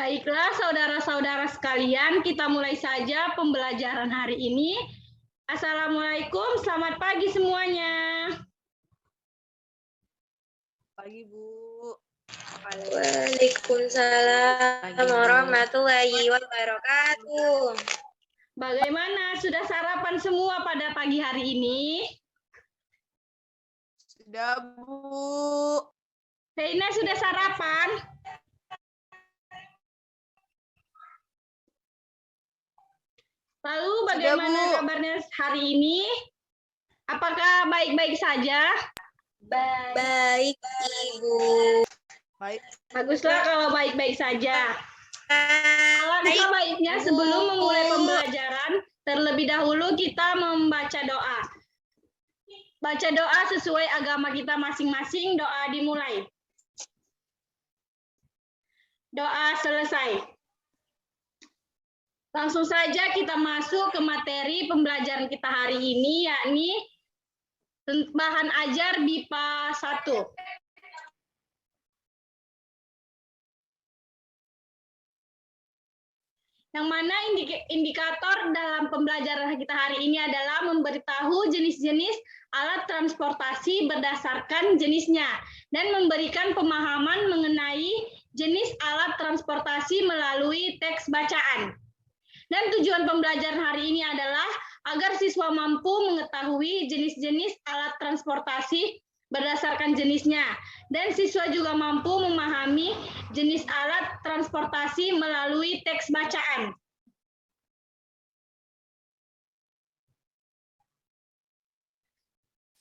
Baiklah, saudara-saudara sekalian, kita mulai saja pembelajaran hari ini. Assalamualaikum, selamat pagi semuanya. Pagi, Bu. Waalaikumsalam warahmatullahi wabarakatuh. Bagaimana, sudah sarapan semua pada pagi hari ini? Sudah, Bu. Reina sudah sarapan? Lalu bagaimana kabarnya hari ini? Apakah baik-baik saja? Baik, Ibu. Baik. Baguslah kalau baik-baik saja. Alangkah baiknya sebelum memulai pembelajaran, terlebih dahulu kita membaca doa. Baca doa sesuai agama kita masing-masing, doa dimulai. Doa selesai. Langsung saja kita masuk ke materi pembelajaran kita hari ini, yakni bahan ajar BIPA 1. Yang mana indikator dalam pembelajaran kita hari ini adalah memberitahu jenis-jenis alat transportasi berdasarkan jenisnya dan memberikan pemahaman mengenai jenis alat transportasi melalui teks bacaan. Dan tujuan pembelajaran hari ini adalah agar siswa mampu mengetahui jenis-jenis alat transportasi berdasarkan jenisnya, dan siswa juga mampu memahami jenis alat transportasi melalui teks bacaan.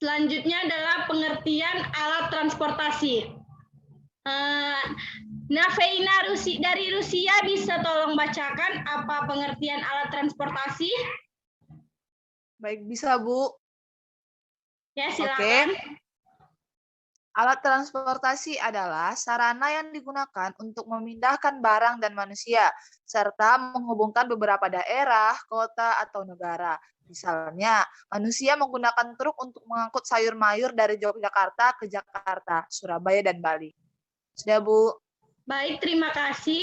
Selanjutnya adalah pengertian alat transportasi. Nafeina dari Rusia bisa tolong bacakan apa pengertian alat transportasi? Baik, bisa, Bu. Ya, silakan. Oke. Alat transportasi adalah sarana yang digunakan untuk memindahkan barang dan manusia, serta menghubungkan beberapa daerah, kota, atau negara. Misalnya, manusia menggunakan truk untuk mengangkut sayur mayur dari Yogyakarta ke Jakarta, Surabaya, dan Bali. Sudah, Bu. Baik, terima kasih.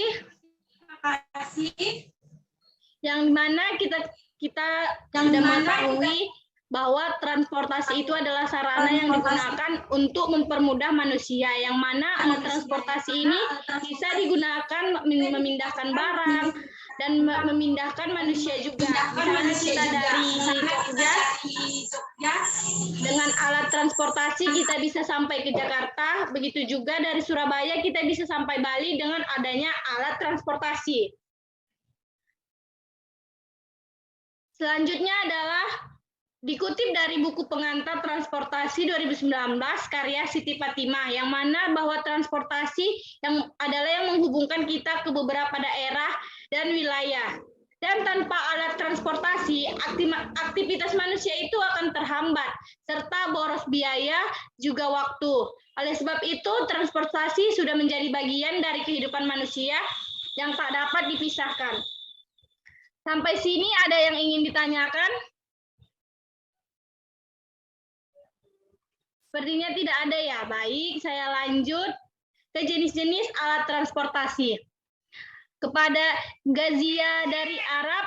Yang mana kita sudah mengetahui bahwa transportasi itu adalah sarana yang digunakan untuk mempermudah manusia, yang mana alat transportasi ini bisa digunakan memindahkan barang dan memindahkan manusia juga. Misalnya kita dari Jogja, dengan alat transportasi kita bisa sampai ke Jakarta, begitu juga dari Surabaya kita bisa sampai Bali dengan adanya alat transportasi. Selanjutnya adalah dikutip dari buku pengantar transportasi 2019 karya Siti Fatimah, yang mana bahwa transportasi yang adalah yang menghubungkan kita ke beberapa daerah dan wilayah. Dan tanpa alat transportasi, aktivitas manusia itu akan terhambat, serta boros biaya juga waktu. Oleh sebab itu, transportasi sudah menjadi bagian dari kehidupan manusia yang tak dapat dipisahkan. Sampai sini ada yang ingin ditanyakan? Sepertinya tidak ada ya. Baik, saya lanjut ke jenis-jenis alat transportasi. Kepada Gazia dari Arab,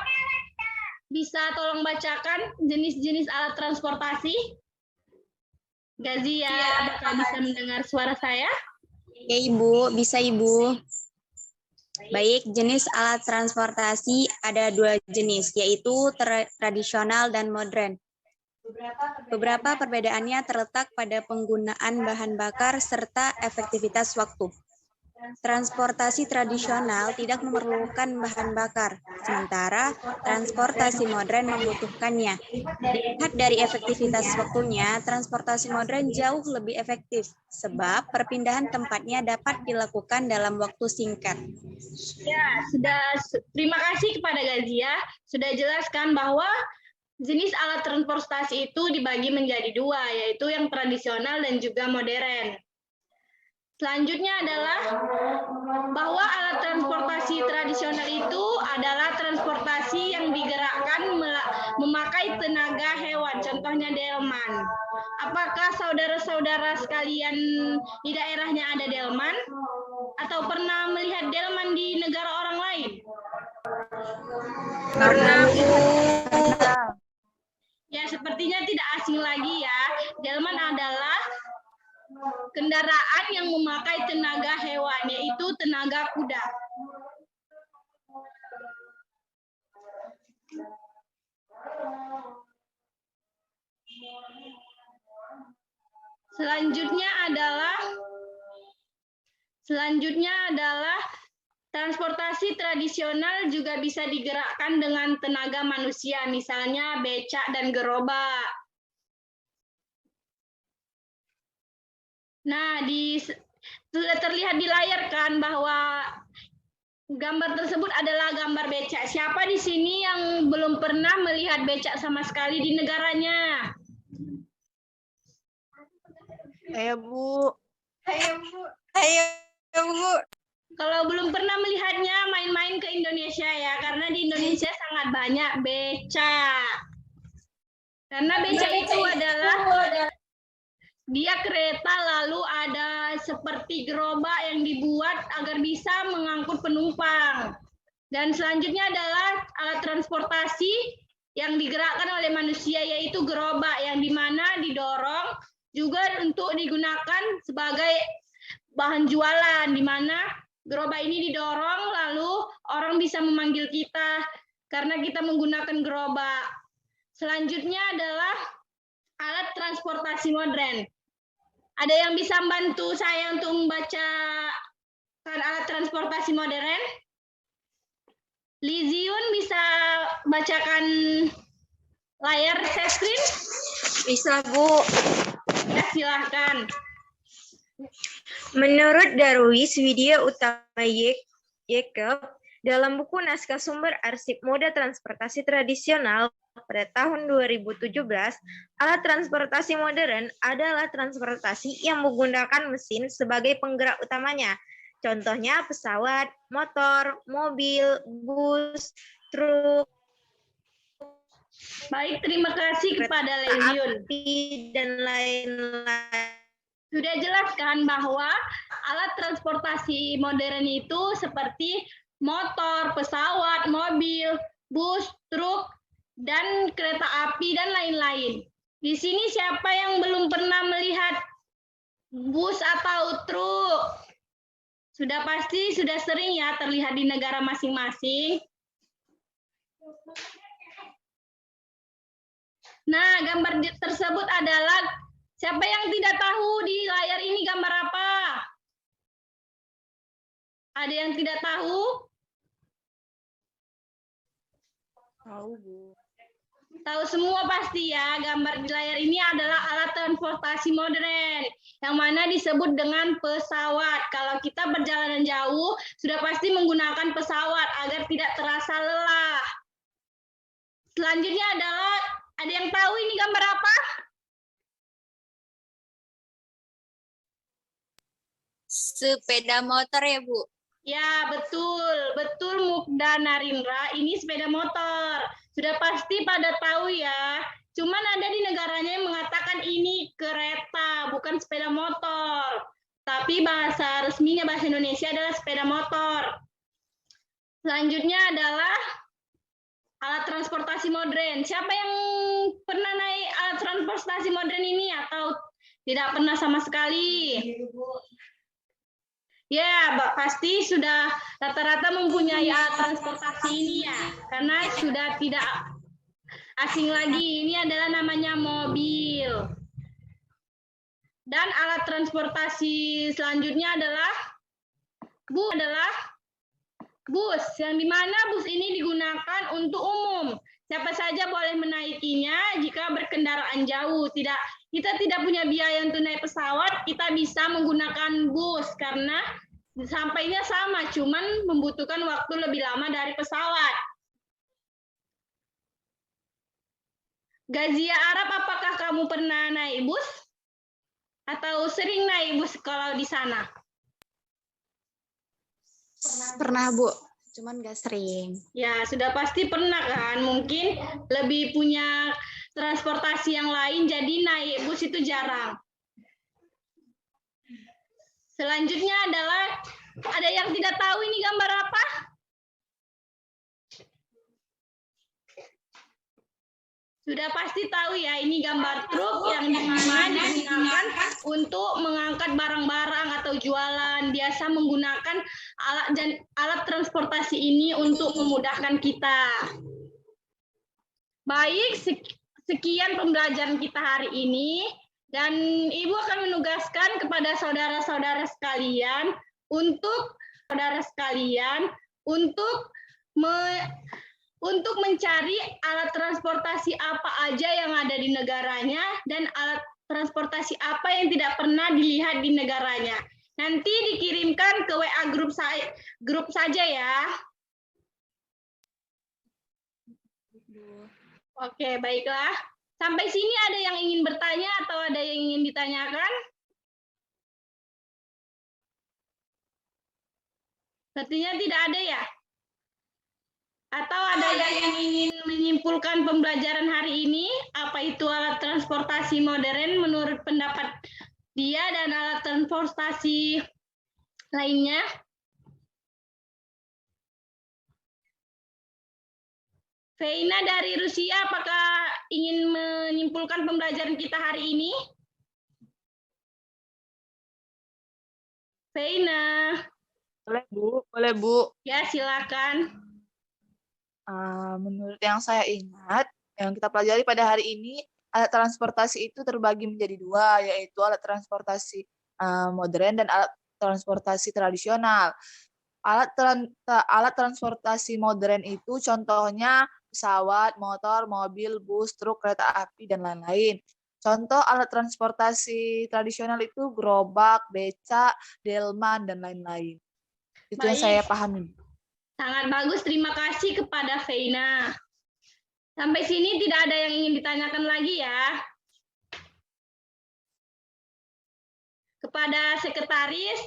bisa tolong bacakan jenis-jenis alat transportasi? Gazia, apakah bisa mendengar suara saya? Ya, Ibu, bisa, Ibu. Baik, jenis alat transportasi ada 2 jenis, yaitu tradisional dan modern. Beberapa perbedaannya terletak pada penggunaan bahan bakar serta efektivitas waktu. Transportasi tradisional tidak memerlukan bahan bakar, sementara transportasi modern membutuhkannya. Dilihat dari efektivitas waktunya, transportasi modern jauh lebih efektif, sebab perpindahan tempatnya dapat dilakukan dalam waktu singkat. Ya, terima kasih kepada Gazia, sudah jelaskan bahwa jenis alat transportasi itu dibagi menjadi 2, yaitu yang tradisional dan juga modern. Selanjutnya adalah bahwa alat transportasi tradisional itu adalah transportasi yang digerakkan memakai tenaga hewan, contohnya delman. Apakah saudara-saudara sekalian di daerahnya ada delman? Atau pernah melihat delman di negara orang lain? Pernah, Bu. Ya, sepertinya tidak asing lagi ya. Delman adalah kendaraan yang memakai tenaga hewan, yaitu tenaga kuda. Selanjutnya adalah transportasi tradisional juga bisa digerakkan dengan tenaga manusia, misalnya becak dan gerobak. Nah, sudah terlihat di layar kan bahwa gambar tersebut adalah gambar becak. Siapa di sini yang belum pernah melihat becak sama sekali di negaranya? Ayo, Bu. Ayo, Bu. Kalau belum pernah melihatnya, main-main ke Indonesia ya, karena di Indonesia sangat banyak becak. Karena becak itu adalah dia kereta, lalu ada seperti gerobak yang dibuat agar bisa mengangkut penumpang. Dan selanjutnya adalah alat transportasi yang digerakkan oleh manusia, yaitu gerobak yang dimana didorong juga untuk digunakan sebagai bahan jualan, di mana gerobak ini didorong lalu orang bisa memanggil kita karena kita menggunakan gerobak. Selanjutnya adalah alat transportasi modern. Ada yang bisa membantu saya untuk membacakan alat transportasi modern? Liziun bisa bacakan layar share screen? Bisa, Bu. Ya, silahkan. Menurut Darwis Widya Utama Jacob, dalam buku Naskah Sumber Arsip Moda Transportasi Tradisional pada tahun 2017, alat transportasi modern adalah transportasi yang menggunakan mesin sebagai penggerak utamanya. Contohnya pesawat, motor, mobil, bus, truk, Baik, terima kasih kepada Liziun. api, dan lain-lain. Sudah jelaskan bahwa alat transportasi modern itu seperti motor, pesawat, mobil, bus, truk, dan kereta api, dan lain-lain. Di sini siapa yang belum pernah melihat bus atau truk? Sudah pasti sudah sering ya terlihat di negara masing-masing. Nah, gambar tersebut adalah, siapa yang tidak tahu di layar ini gambar apa? Ada yang tidak tahu? Tahu, Bu. Tahu semua pasti ya, gambar di layar ini adalah alat transportasi modern, yang mana disebut dengan pesawat. Kalau kita perjalanan jauh, sudah pasti menggunakan pesawat agar tidak terasa lelah. Selanjutnya adalah, ada yang tahu ini gambar apa? Sepeda motor ya, Bu? Ya, betul Mukda Narindra, ini sepeda motor. Sudah pasti pada tahu ya. Cuman ada di negaranya yang mengatakan ini kereta, bukan sepeda motor. Tapi bahasa resminya bahasa Indonesia adalah sepeda motor. Selanjutnya adalah alat transportasi modern. Siapa yang pernah naik alat transportasi modern ini atau tidak pernah sama sekali? Ya, pasti sudah rata-rata mempunyai alat transportasi ini ya, karena sudah tidak asing lagi. Ini adalah namanya mobil. Dan alat transportasi selanjutnya adalah bus, yang dimana bus ini digunakan untuk umum. Siapa saja boleh menaikinya jika berkendaraan jauh. Kita tidak punya biaya untuk naik pesawat, kita bisa menggunakan bus karena sampainya sama, cuman membutuhkan waktu lebih lama dari pesawat. Gazia Arab, apakah kamu pernah naik bus? Atau sering naik bus kalau di sana? Pernah, Bu. Cuman nggak sering. Ya, sudah pasti pernah kan. Mungkin lebih punya transportasi yang lain, jadi naik bus itu jarang. Selanjutnya adalah, ada yang tidak tahu ini gambar apa? Sudah pasti tahu ya, ini gambar truk yang dimana digunakan untuk mengangkat barang-barang atau jualan. Biasa menggunakan alat transportasi ini untuk memudahkan kita. Baik, sekian pembelajaran kita hari ini. Dan Ibu akan menugaskan kepada saudara-saudara sekalian untuk mencari alat transportasi apa aja yang ada di negaranya dan alat transportasi apa yang tidak pernah dilihat di negaranya. Nanti dikirimkan ke WA grup saja ya. Oke, baiklah. Sampai sini ada yang ingin bertanya atau ada yang ingin ditanyakan? Sepertinya tidak ada ya? Atau ada yang ingin menyimpulkan pembelajaran hari ini? Apa itu alat transportasi modern menurut pendapat dia dan alat transportasi lainnya? Veina dari Rusia, apakah ingin menyimpulkan pembelajaran kita hari ini? Veina. Boleh Bu. Ya, silakan. Menurut yang saya ingat, yang kita pelajari pada hari ini, alat transportasi itu terbagi menjadi dua, yaitu alat transportasi modern dan alat transportasi tradisional. Alat transportasi modern itu contohnya pesawat, motor, mobil, bus, truk, kereta api, dan lain-lain. Contoh alat transportasi tradisional itu gerobak, becak, delman, dan lain-lain. Itu yang saya pahami. Sangat bagus, terima kasih kepada Veina. Sampai sini tidak ada yang ingin ditanyakan lagi ya. Kepada sekretaris,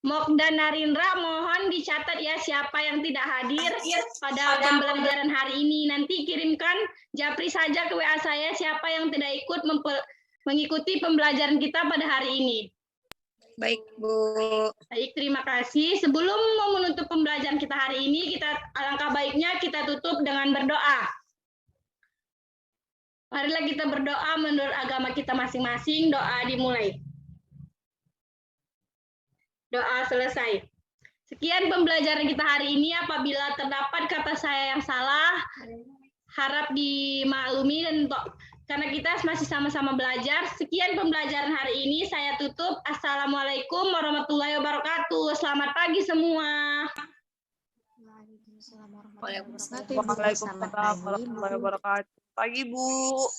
Mokdan Narindra, mohon dicatat ya siapa yang tidak hadir pada pembelajaran hari ini. Nanti kirimkan japri saja ke WA saya siapa yang tidak ikut mengikuti pembelajaran kita pada hari ini. Baik, Bu. Baik, terima kasih. Sebelum menutup pembelajaran kita hari ini, alangkah baiknya kita tutup dengan berdoa. Marilah kita berdoa menurut agama kita masing-masing. Doa dimulai. Doa selesai. Sekian pembelajaran kita hari ini. Apabila terdapat kata saya yang salah, harap dimaklumi dan karena kita masih sama-sama belajar. Sekian pembelajaran hari ini. Saya tutup. Assalamualaikum warahmatullahi wabarakatuh. Selamat pagi semua. Waalaikumsalam warahmatullahi wabarakatuh. Pagi, Bu.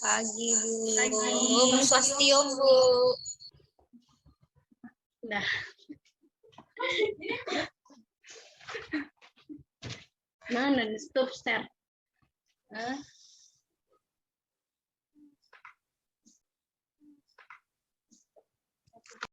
Pagi, Bu. Pagi. Swastiom, Bu. Nah. Mana stop share?